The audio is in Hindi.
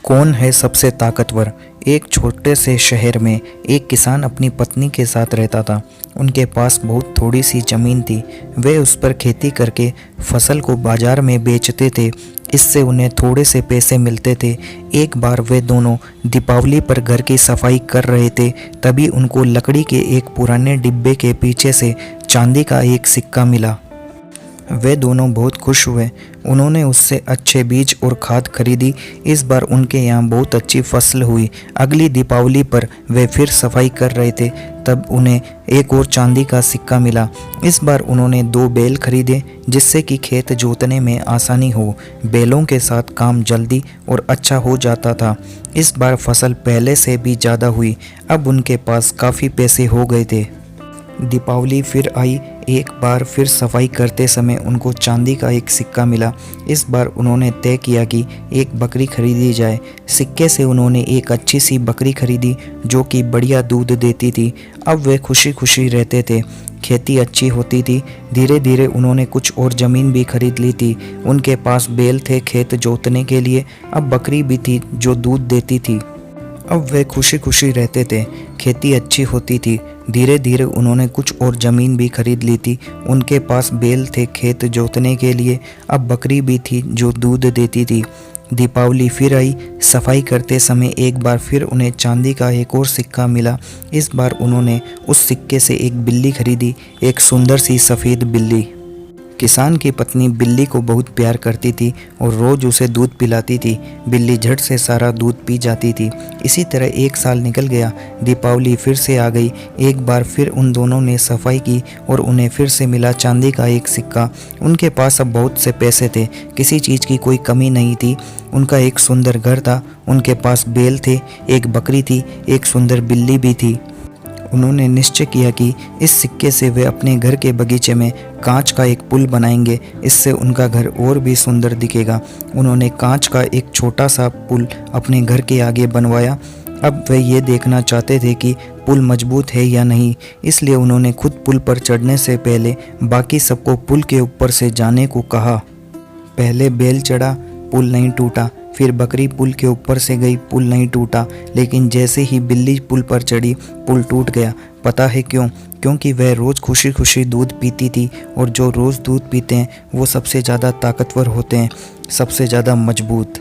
कौन है सबसे ताकतवर। एक छोटे से शहर में एक किसान अपनी पत्नी के साथ रहता था। उनके पास बहुत थोड़ी सी ज़मीन थी। वे उस पर खेती करके फसल को बाजार में बेचते थे। इससे उन्हें थोड़े से पैसे मिलते थे। एक बार वे दोनों दीपावली पर घर की सफाई कर रहे थे। तभी उनको लकड़ी के एक पुराने डिब्बे के पीछे से चांदी का एक सिक्का मिला। वे दोनों बहुत खुश हुए। उन्होंने उससे अच्छे बीज और खाद खरीदी। इस बार उनके यहाँ बहुत अच्छी फसल हुई। अगली दीपावली पर वे फिर सफाई कर रहे थे, तब उन्हें एक और चांदी का सिक्का मिला। इस बार उन्होंने 2 बैल खरीदे जिससे कि खेत जोतने में आसानी हो। बैलों के साथ काम जल्दी और अच्छा हो जाता था। इस बार फसल पहले से भी ज़्यादा हुई। अब उनके पास काफ़ी पैसे हो गए थे। दीपावली फिर आई। एक बार फिर सफाई करते समय उनको चांदी का एक सिक्का मिला। इस बार उन्होंने तय किया कि एक बकरी खरीदी जाए। सिक्के से उन्होंने एक अच्छी सी बकरी खरीदी जो कि बढ़िया दूध देती थी। अब वे खुशी खुशी रहते थे। खेती अच्छी होती थी। धीरे धीरे उन्होंने कुछ और ज़मीन भी खरीद ली थी। उनके पास बैल थे खेत जोतने के लिए। अब बकरी भी थी जो दूध देती थी। अब वे खुशी खुशी रहते थे। खेती अच्छी होती थी। धीरे धीरे उन्होंने कुछ और ज़मीन भी खरीद ली थी। उनके पास बैल थे खेत जोतने के लिए। अब बकरी भी थी जो दूध देती थी। दीपावली फिर आई। सफाई करते समय एक बार फिर उन्हें चांदी का एक और सिक्का मिला। इस बार उन्होंने उस सिक्के से एक बिल्ली खरीदी, एक सुंदर सी सफ़ेद बिल्ली। किसान की पत्नी बिल्ली को बहुत प्यार करती थी और रोज़ उसे दूध पिलाती थी। बिल्ली झट से सारा दूध पी जाती थी। इसी तरह 1 साल निकल गया। दीपावली फिर से आ गई। एक बार फिर उन दोनों ने सफाई की और उन्हें फिर से मिला चांदी का एक सिक्का। उनके पास अब बहुत से पैसे थे। किसी चीज़ की कोई कमी नहीं थी। उनका एक सुंदर घर था। उनके पास बैल थे, एक बकरी थी, एक सुंदर बिल्ली भी थी। उन्होंने निश्चय किया कि इस सिक्के से वे अपने घर के बगीचे में कांच का एक पुल बनाएंगे। इससे उनका घर और भी सुंदर दिखेगा। उन्होंने कांच का एक छोटा सा पुल अपने घर के आगे बनवाया। अब वे ये देखना चाहते थे कि पुल मजबूत है या नहीं, इसलिए उन्होंने खुद पुल पर चढ़ने से पहले बाकी सबको पुल के ऊपर से जाने को कहा। पहले बैल चढ़ा, पुल नहीं टूटा। फिर बकरी पुल के ऊपर से गई, पुल नहीं टूटा। लेकिन जैसे ही बिल्ली पुल पर चढ़ी, पुल टूट गया। पता है क्यों? क्योंकि वह रोज़ खुशी खुशी दूध पीती थी और जो रोज़ दूध पीते हैं वो सबसे ज़्यादा ताकतवर होते हैं, सबसे ज़्यादा मजबूत।